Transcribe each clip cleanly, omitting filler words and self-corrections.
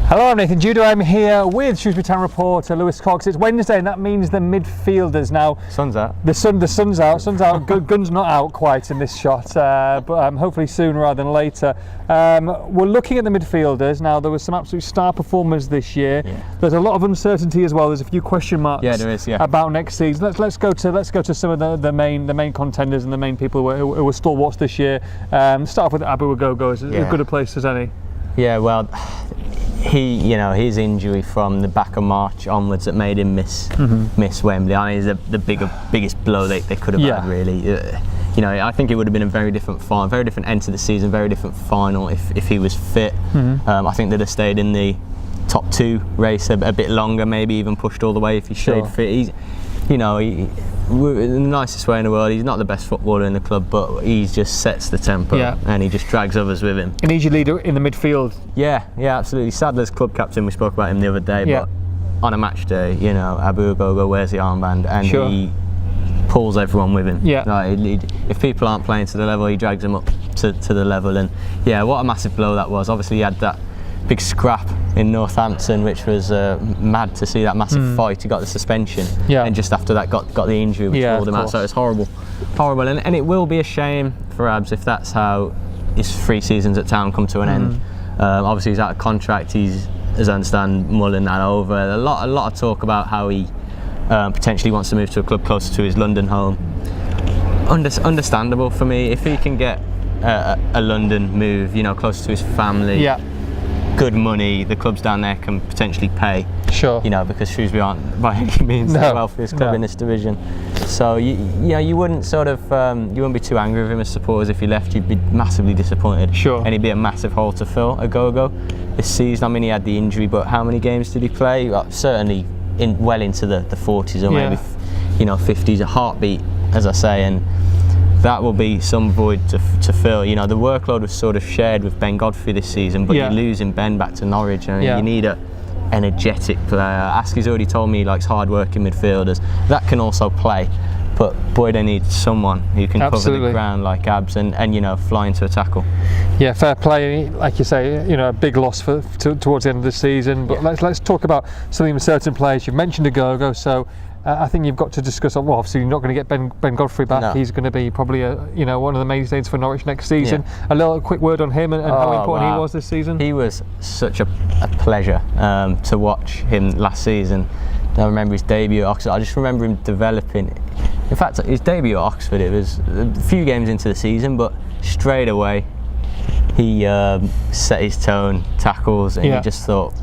Hello, I'm Nathan Judo. I'm here with Shrewsbury Town reporter Lewis Cox. It's Wednesday, and that means the midfielders now. Sun's out. The sun's out. Sun's out. Gun's not out quite in this shot, but hopefully sooner rather than later. We're looking at the midfielders now. There was some absolute star performers this year. Yeah. There's a lot of uncertainty as well. There's a few question marks. Yeah, there is. Yeah. About next season. Let's go to some of the main contenders and the main people who were stalwarts this year. Start off with Abu Ogogo. As good a place as any. Yeah. Well. His injury from the back of March onwards that made him miss Wembley. I mean, it's the biggest blow they could have had, really. I think it would have been a very different end to the season, very different final if he was fit. I think they'd have stayed in the top two race a bit longer, maybe even pushed all the way if he stayed fit. In the nicest way in the world, he's not the best footballer in the club, but he just sets the tempo and he just drags others with him. An easy leader in the midfield. Yeah, absolutely. Sadler's club captain, we spoke about him the other day, but on a match day, Abu Ogogo wears the armband and he pulls everyone with him. If people aren't playing to the level, he drags them up to the level. And what a massive blow that was. Obviously he had that big scrap in Northampton, which was mad to see, that massive fight. He got the suspension and just after that got the injury which ruled him out, so it's horrible and it will be a shame for Abs if that's how his 3 seasons at Town come to an end. Obviously he's out of contract, he's, as I understand, mulling that over. A lot of talk about how he potentially wants to move to a club closer to his London home. Understandable for me, if he can get a London move, closer to his family, good money, the clubs down there can potentially pay. Sure. Because Shrewsbury aren't by any means the wealthiest club in this division. So you wouldn't you wouldn't be too angry with him as supporters if he left. You'd be massively disappointed. Sure. And he'd be a massive hole to fill, Ogogo, this season. I mean, he had the injury, but how many games did he play? Certainly well into the 40s or maybe 50s, a heartbeat, as I say, and that will be some void to fill. The workload was sort of shared with Ben Godfrey this season, but you're losing Ben back to Norwich, and you need a energetic player. Askey's already told me he likes hard-working midfielders. That can also play, but boy, they need someone who can cover the ground like Abs and fly into a tackle. Yeah, fair play. Like you say, a big loss towards the end of the season. But let's talk about something with certain players. You've mentioned Ogogo, so I think you've got to discuss. Well, obviously you're not going to get Ben Godfrey back. No. He's going to be probably one of the mainstays for Norwich next season. A quick word on him and how important he was this season. He was such a pleasure to watch him last season. I remember his debut at Oxford. I just remember him developing. In fact, his debut at Oxford, it was a few games into the season, but straight away he set his tone, tackles, and you just thought,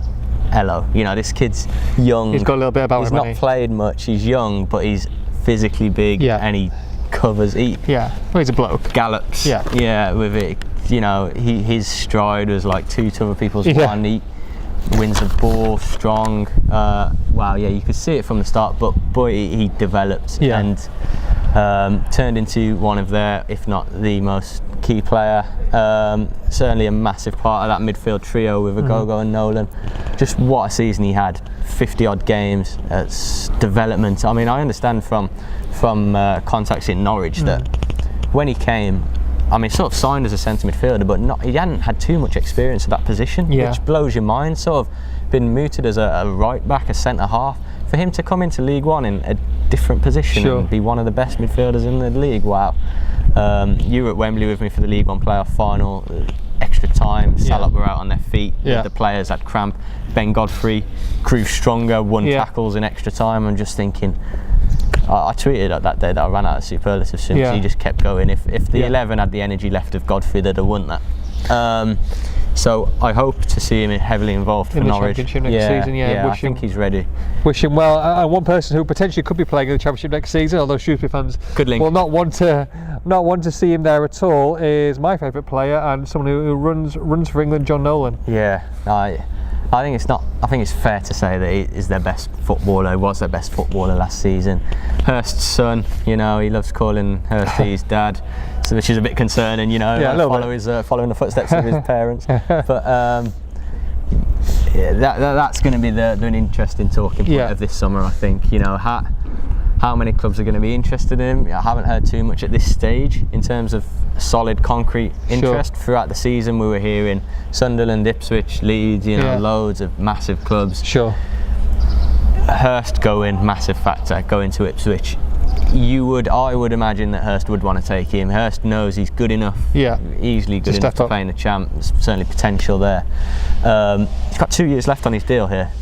hello, this kid's young. He's got a little bit about him. He's not played much. He's young, but he's physically big, and he covers. Well, he's a bloke. Gallops. With it. His stride was like 2 to other people's 1. He wins the ball strong. You could see it from the start, but boy, he developed and turned into one of their, if not the most key player. Certainly a massive part of that midfield trio with Ogogo and Nolan. Just what a season he had. 50 odd games, development. I mean, I understand from contacts in Norwich that when he came, I mean, sort of signed as a centre midfielder, but he hadn't had too much experience of that position, which blows your mind. Sort of been mooted as a right back, a centre half. For him to come into League One in a different position and be one of the best midfielders in the league, wow. You were at Wembley with me for the League One playoff final. Extra time, Salop were out on their feet. The players had cramp. Ben Godfrey grew stronger, won tackles in extra time. I'm just thinking, I tweeted that day that I ran out of superlatives since he just kept going. If the 11 had the energy left of Godfrey, they'd have won that. So I hope to see him heavily involved for Norwich. In the Championship next season. I think he's ready. Wish him well. And one person who potentially could be playing in the Championship next season, although Shrewsbury fans will not want to see him there at all, is my favourite player and someone who runs for England, John Nolan. I think it's fair to say that he is their best footballer. Was their best footballer last season. Hurst's son, he loves calling Hurst his dad, so which is a bit concerning, following the footsteps of his parents. But that's going to be an interesting talking point of this summer, I think. How many clubs are going to be interested in him? I haven't heard too much at this stage in terms of solid, concrete interest. Throughout the season, we were hearing Sunderland, Ipswich, Leeds, loads of massive clubs. Hurst going, massive factor, going to Ipswich. I would imagine that Hurst would want to take him. Hurst knows he's good enough, easily good enough to play in the champ. There's certainly potential there. He's got 2 years left on his deal here.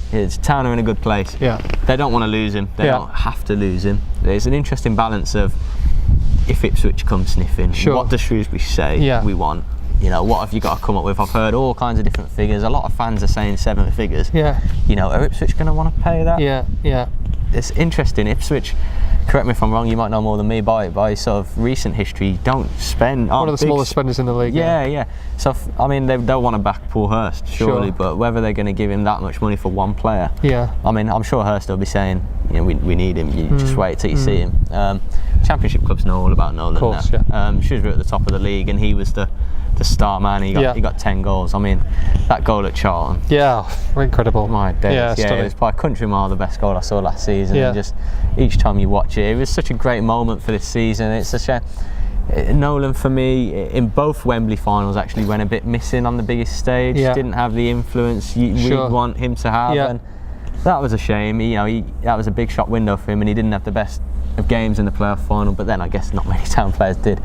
Town are in a good place. They don't want to lose him. They don't have to lose him. There's an interesting balance of, if Ipswich come sniffing, what does Shrewsbury say we want? What have you got to come up with? I've heard all kinds of different figures. A lot of fans are saying 7 figures. Are Ipswich going to want to pay that? It's interesting. Ipswich, correct me if I'm wrong, you might know more than me, by sort of recent history, don't spend. One of the smallest spenders in the league. So I mean, they'll want to back Paul Hurst, surely, but whether they're going to give him that much money for one player, I mean, I'm sure Hurst will be saying, we need him. You just wait till you see him. Championship clubs know all about Nolan. Of course, now. Shrewsbury at the top of the league, and he was the star man. He got 10 goals. I mean, that goal at Charlton. Incredible. My days. It was by a country mile the best goal I saw last season. And just each time you watch it, it was such a great moment for this season. It's such a Nolan, for me, in both Wembley finals, actually went a bit missing on the biggest stage. Didn't have the influence we'd want him to have, and that was a shame. That was a big shot window for him, and he didn't have the best of games in the playoff final. But then I guess not many Town players did.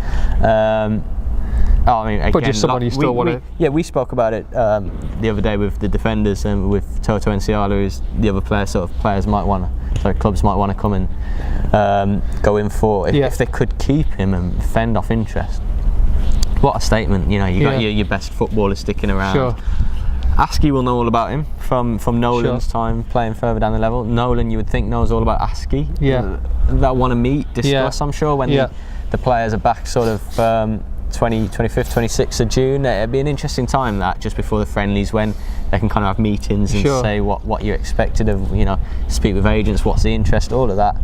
I mean, again, but just someone you still want to. We spoke about it the other day with the defenders and with Toto Enciala, who's the other player. Sort of players might want to, clubs might want to come and go in for if they could keep him and fend off interest. What a statement! You got your best footballer sticking around. Askey will know all about him from Nolan's time playing further down the level. Nolan, you would think, knows all about Askey. They'll want to meet, discuss. I'm sure when the players are back, sort of. 25th, 26th of June. It'd be an interesting time, that just before the friendlies, when they can kind of have meetings and say what you expected of, speak with agents, what's the interest, all of that.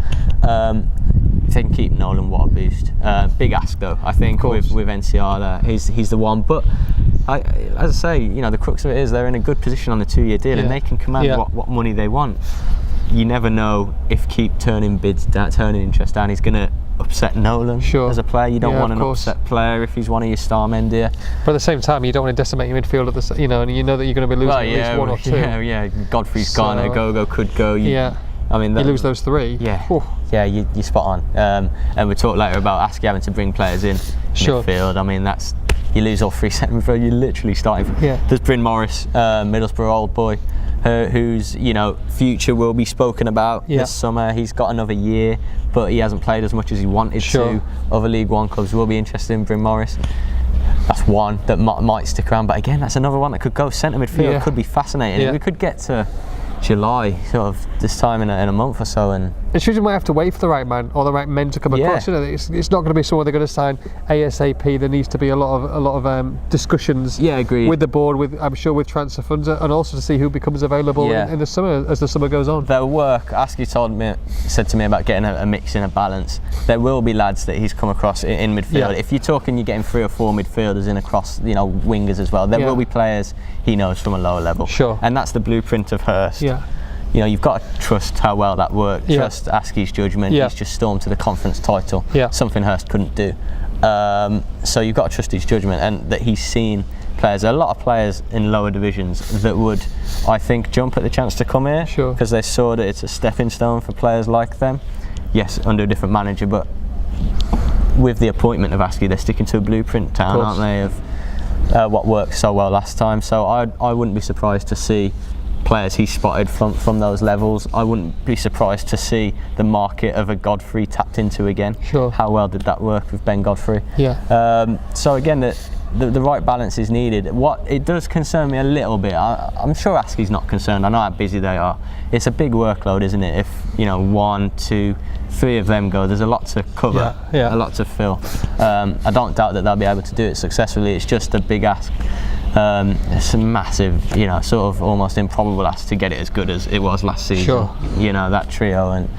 If they can keep Nolan, what a boost. Big ask though, I think, with Enciala, he's the one. But as I say, the crux of it is they're in a good position on the 2-year deal, and they can command what money they want. You never know if keep turning interest down, he's going to upset Nolan as a player. You don't want an upset player if he's one of your star men, do you? But at the same time, you don't want to dececimate your midfield at the, and you know that you're going to be losing at least one or two. Godfrey's gone, Agogo could go. I mean, you lose those 3. You're spot on. And we'll talk later about Askey having to bring players in midfield. I mean, you lose all 3 centre midfield. You're literally starting from. There's Bryn Morris, Middlesbrough old boy, whose future will be spoken about this summer. He's got another year, but he hasn't played as much as he wanted to. Other League One clubs will be interested in Bryn Morris. That's one that might stick around, but again, that's another one that could go centre midfield. Could be fascinating. We could get to July, sort of this time in a month or so, and it's usually might have to wait for the right man or the right men to come across. It's not going to be someone they're going to sign ASAP. There needs to be a lot of discussions with the board, I'm sure with transfer funds, and also to see who becomes available in the summer as the summer goes on. Their work, Askey said to me about getting a mix in a balance. There will be lads that he's come across in midfield. If you're talking, you're getting 3 or 4 midfielders in across, wingers as well. There will be players he knows from a lower level, and that's the blueprint of Hurst. You've got to trust how well that worked. Trust Askey's judgment. He's just stormed to the conference title, something Hurst couldn't do. So you've got to trust his judgment, and that he's seen players, a lot of players in lower divisions that would, I think, jump at the chance to come here because they saw that it's a stepping stone for players like them. Yes, under a different manager, but with the appointment of Askey, they're sticking to a blueprint, Town, aren't they, of what worked so well last time. So I wouldn't be surprised to see players he spotted from those levels. I wouldn't be surprised to see the market of a Godfrey tapped into again. How well did that work with Ben Godfrey? So again, the right balance is needed. What it does concern me a little bit, I'm sure Askey's not concerned. I know how busy they are. It's a big workload, isn't it? If 1, 2, 3 of them go, there's a lot to cover, a lot to fill. I don't doubt that they'll be able to do it successfully. It's just a big ask. It's a massive, sort of almost improbable ask to get it as good as it was last season. That trio, and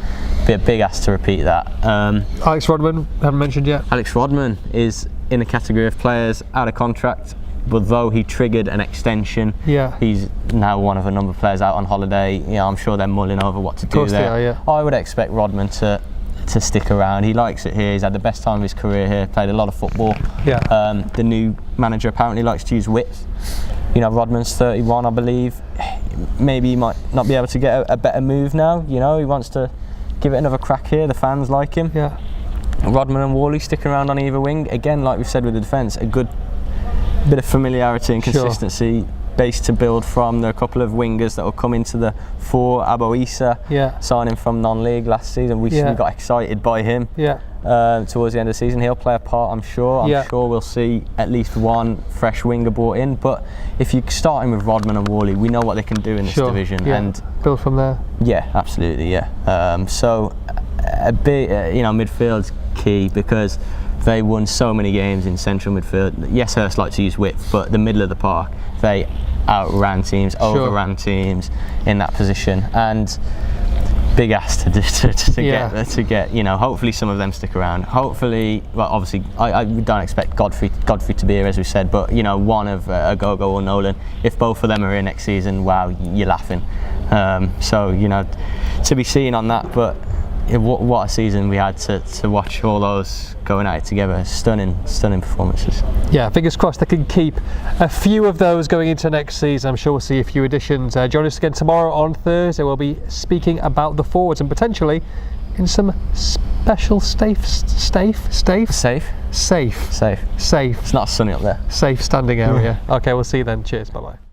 be a big ask to repeat that. Alex Rodman, haven't mentioned yet. Alex Rodman is in a category of players out of contract, but though he triggered an extension, he's now one of a number of players out on holiday. I'm sure they're mulling over what to do there. I would expect Rodman to to stick around. He likes it here. He's had the best time of his career here. Played a lot of football. Yeah. The new manager apparently likes to use width. You know, Rodman's 31, I believe. Maybe he might not be able to get a better move now. You know, he wants to give it another crack here. The fans like him. Yeah. Rodman and Worley sticking around on either wing. Again, like we've said with the defence, a good bit of familiarity and consistency. Base to build from. There are a couple of wingers that will come into the fore. Abo Issa, signing from non-league last season. We got excited by him. Towards the end of the season, he'll play a part, I'm sure. I'm sure we'll see at least one fresh winger brought in. But if you're starting with Rodman and Worley, we know what they can do in this division, and build from there. Yeah, absolutely. Yeah. So a bit, midfield's key because they won so many games in central midfield. Yes, Hurst likes to use width, but the middle of the park, they outran teams, overran teams in that position, and big ask to get. You know, hopefully some of them stick around. Hopefully, well, obviously, I don't expect Godfrey to be here, as we said, but you know, one of Agogo or Nolan. If both of them are here next season, wow, you're laughing. So you know, to be seen on that, but. What a season we had to watch all those going at it together. Stunning performances. Yeah, fingers crossed they can keep a few of those going into next season. I'm sure we'll see a few additions. Join us again tomorrow on Thursday. We'll be speaking about the forwards and potentially in some special safe. It's not sunny up there. Safe standing area. Okay, we'll see you then. Cheers. Bye bye.